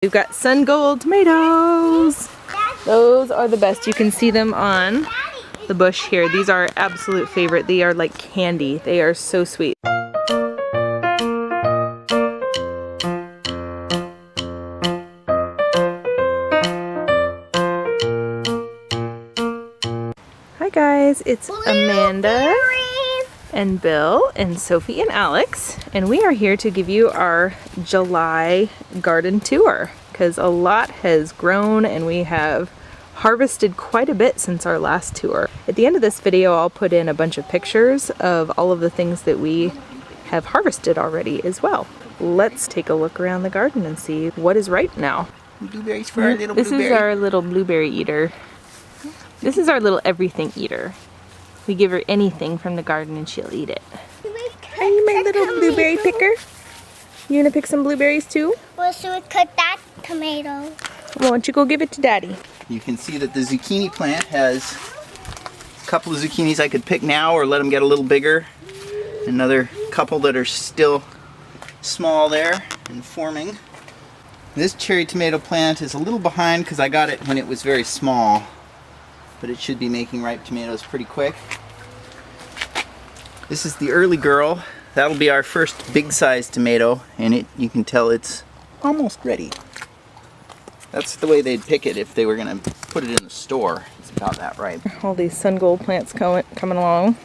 We've got sun gold tomatoes. Those are the best. You can see them on the bush here. These are our absolute favorite. They are like candy. They are so sweet. Hi guys, it's Amanda and Bill and Sophie and Alex, and we are here to give you our July garden tour because a lot has grown and we have harvested quite a bit since our last tour. At the end of this video, I'll put in a bunch of pictures of all of the things that we have harvested already as well. Let's take a look around the garden and see what is ripe now. Blueberries for our little This blueberry. is our little blueberry eater. This is our little everything eater. We give her anything from the garden and she'll eat it. Are you my little blueberry picker? You gonna pick some blueberries too? Well, so we cut that tomato. Why don't you go give it to Daddy? You can see that the zucchini plant has a couple of zucchinis I could pick now or let them get a little bigger. Another couple that are still small there and forming. This cherry tomato plant is a little behind because I got it when it was very small, but it should be making ripe tomatoes pretty quick. This is the early girl. That'll be our first big size tomato, and you can tell it's almost ready. That's the way they'd pick it if they were gonna put it in the store. It's about that ripe. All these sun gold plants coming along.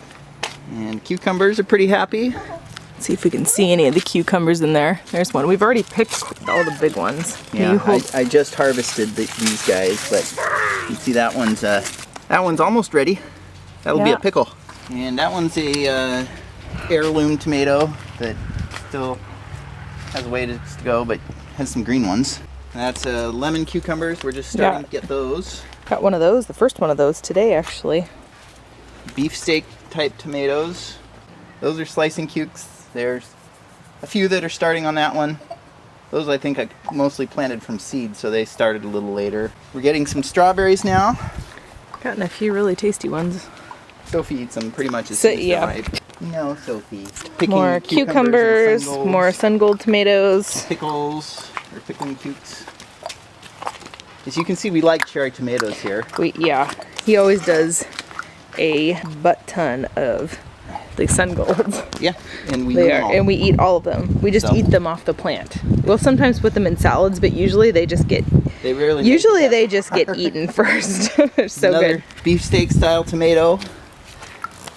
And cucumbers are pretty happy. Let's see if we can see any of the cucumbers in there. There's one. We've already picked all the big ones. Yeah, I just harvested these guys, but you can see that one's almost ready. That'll be a pickle. And that one's a heirloom tomato that still has a ways to go, but has some green ones. That's lemon cucumbers. We're just starting to get those. Got one of those, the first one of those today actually. Beefsteak type tomatoes. Those are slicing cukes. There's a few that are starting on that one. Those I think I mostly planted from seed, so they started a little later. We're getting some strawberries now. Gotten a few really tasty ones. Sophie eats them pretty much as soon as they're ripe. No, Sophie. Picking more cucumbers, more sun gold tomatoes. Pickles, or pickling cukes. As you can see, we like cherry tomatoes here. He always does a butt ton of the sun golds. Yeah, and we eat all. And we eat all of them. We just eat them off the plant. We'll sometimes put them in salads, but usually they just get. They rarely. Usually they just get eaten first. They're so Another good. Beefsteak style tomato.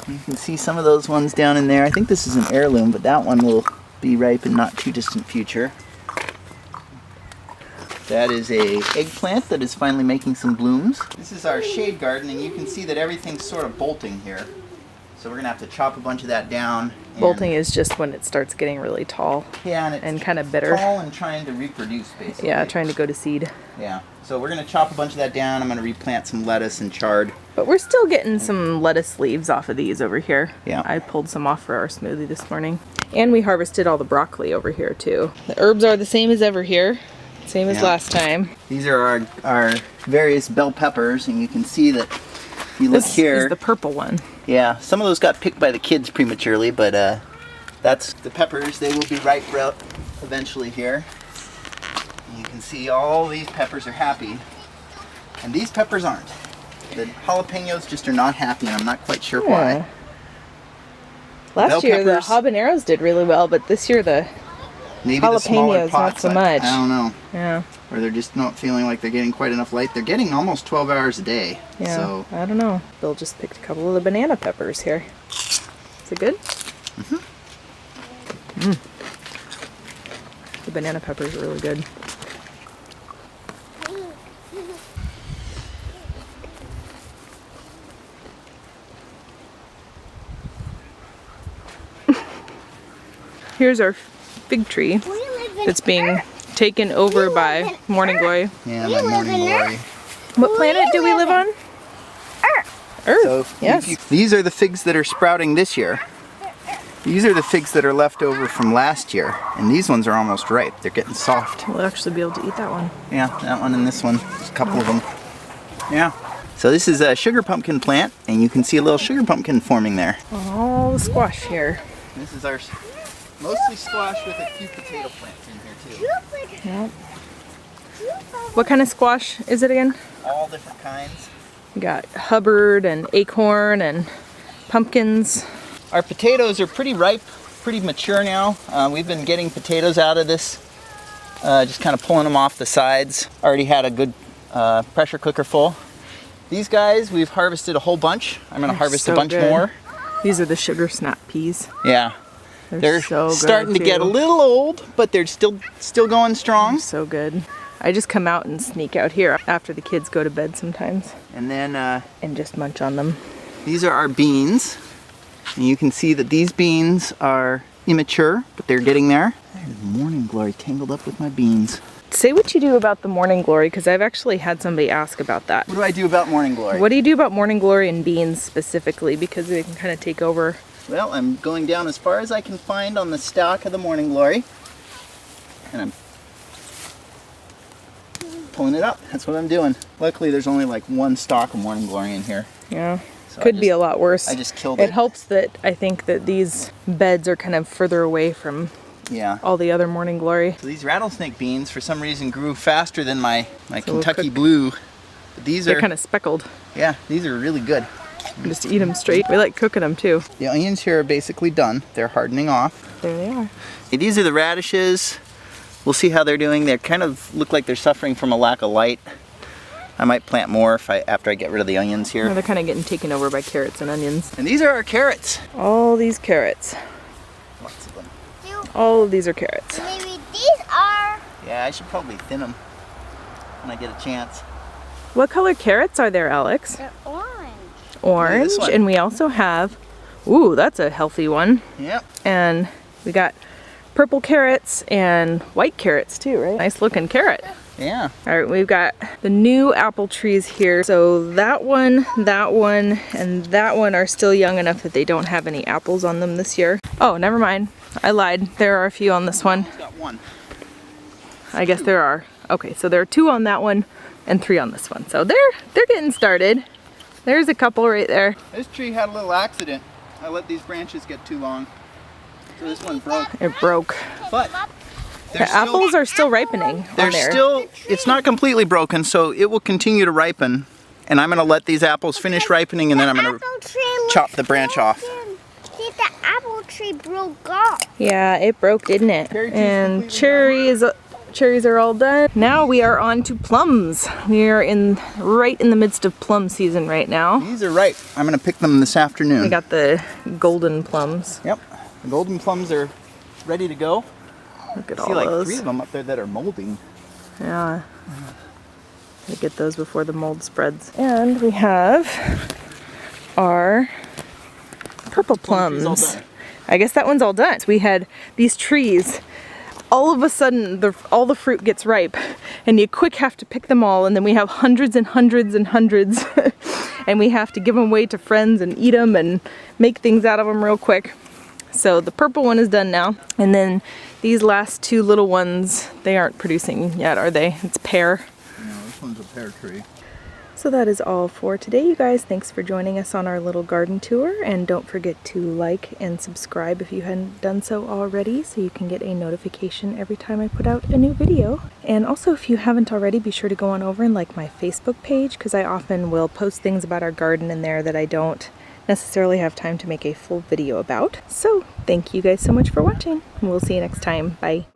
You can see some of those ones down in there. I think this is an heirloom, but that one will be ripe in not too distant future. That is a eggplant that is finally making some blooms. This is our shade garden, and you can see that everything's sort of bolting here. So we're gonna have to chop a bunch of that down. Bolting is just when it starts getting really tall. Yeah, and kind of bitter. Tall and trying to reproduce, basically. Yeah, trying to go to seed. Yeah. So we're gonna chop a bunch of that down. I'm gonna replant some lettuce and chard. But we're still getting some lettuce leaves off of these over here. Yeah. I pulled some off for our smoothie this morning. And we harvested all the broccoli over here too. The herbs are the same as ever here. Same as last time. These are our various bell peppers, and you can see that you look here. This is the purple one. Yeah, some of those got picked by the kids prematurely, but that's the peppers. They will be ripe eventually here. And you can see all these peppers are happy, and these peppers aren't. The jalapenos just are not happy, and I'm not quite sure why. Last year the habaneros did really well, but this year the jalapenos not so much. I don't know. Yeah. Or they're just not feeling like they're getting quite enough light. They're getting almost 12 hours a day. Yeah, so I don't know. Bill just picked a couple of the banana peppers here. Is it good? Mm-hmm. The banana peppers are really good. Here's our fig tree that's being taken over by morning glory. Yeah, my morning glory. What planet do we live on? Earth. So yes. These are the figs that are sprouting this year. These are the figs that are left over from last year, and these ones are almost ripe. They're getting soft. We'll actually be able to eat that one. Yeah, that one and this one. There's a couple of them. Yeah. So this is a sugar pumpkin plant, and you can see a little sugar pumpkin forming there. All the squash here. This is our mostly squash with a few potato plants in here too. Yep. What kind of squash is it again? All different kinds. We got Hubbard and acorn and pumpkins. Our potatoes are pretty ripe, pretty mature now. We've been getting potatoes out of this, just kind of pulling them off the sides. Already had a good pressure cooker full. These guys, we've harvested a whole bunch. I'm gonna harvest a bunch more. These are the sugar snap peas. Yeah. They're so starting to good, get a too. little old, but they're still going strong. So good. I just come out and sneak out here after the kids go to bed sometimes And then and just munch on them. these are our beans. And you can see that these beans are immature, but they're getting there. There's morning glory tangled up with my beans. Say what you do about the morning glory, because I've actually had somebody ask about that. What do I do about morning glory? What do you do about morning glory and beans specifically, because they can kind of take over? Well, I'm going down as far as I can find on the stalk of the morning glory. And I'm pulling it up. That's what I'm doing. Luckily, there's only like one stalk of morning glory in here. Yeah, So could be a lot worse. I just killed It it. helps that I think that these beds are kind of further away from Yeah. all the other morning glory. So these rattlesnake beans, for some reason, grew faster than my we'll Kentucky cook- Blue. But these They're are, kind of speckled. yeah, these are really good. Just eat them straight. We like cooking them too. The onions here are basically done. They're hardening off. There they are. Okay, these are the radishes. We'll see how they're doing. They kind of look like they're suffering from a lack of light. I might plant more after I get rid of the onions Yeah, here. they're kind of getting taken over by carrots and onions. And these are our carrots. All these carrots. Lots of them. All of these are carrots. Maybe these are. Yeah, I should probably thin them when I get a chance. What color carrots are there, Alex? They're orange. Orange. this one. And we also have, ooh, that's a healthy one. Yep. And we got purple carrots and white carrots too, right? Nice looking carrot. Yeah. All right, we've got the new apple trees here. So that one, and that one are still young enough that they don't have any apples on them this year. Oh, never mind. I lied. There are a few on this one. I've got one. I guess there are. Okay, so there are 2 on that one and 3 on this one. So they're getting started. There's a couple right there. This tree had a little accident. I let these branches get too long. So this one broke. It broke. But The apples are still ripening on they're there. still, it's not completely broken, so it will continue to ripen. And I'm going to let these apples finish ripening, and then I'm going to chop the branch off. See, the apple tree broke off. Yeah, it broke, didn't it? Cherry tree's And completely cherries are all done. Now we are on to plums. We are right in the midst of plum season right now. These are ripe. I'm going to pick them this afternoon. We got the golden plums. Yep. The golden plums are ready to go. Look at I all see like those. 3 of them up there that are molding. Yeah. We get those before the mold spreads. And we have our purple Plum tree's all plums. done. I guess that one's all done. So we had these trees. All of a sudden, all the fruit gets ripe, and you quick have to pick them all, and then we have hundreds and hundreds and hundreds, and we have to give them away to friends and eat them and make things out of them real quick. So the purple one is done now, and then these last 2 little ones, they aren't producing yet, are they? It's pear. No, this one's a pear tree. So that is all for today, you guys. Thanks for joining us on our little garden tour, and don't forget to like and subscribe if you hadn't done so already, so you can get a notification every time I put out a new video. And also, if you haven't already, be sure to go on over and like my Facebook page, because I often will post things about our garden in there that I don't necessarily have time to make a full video about. So thank you guys so much for watching, and we'll see you next time. Bye.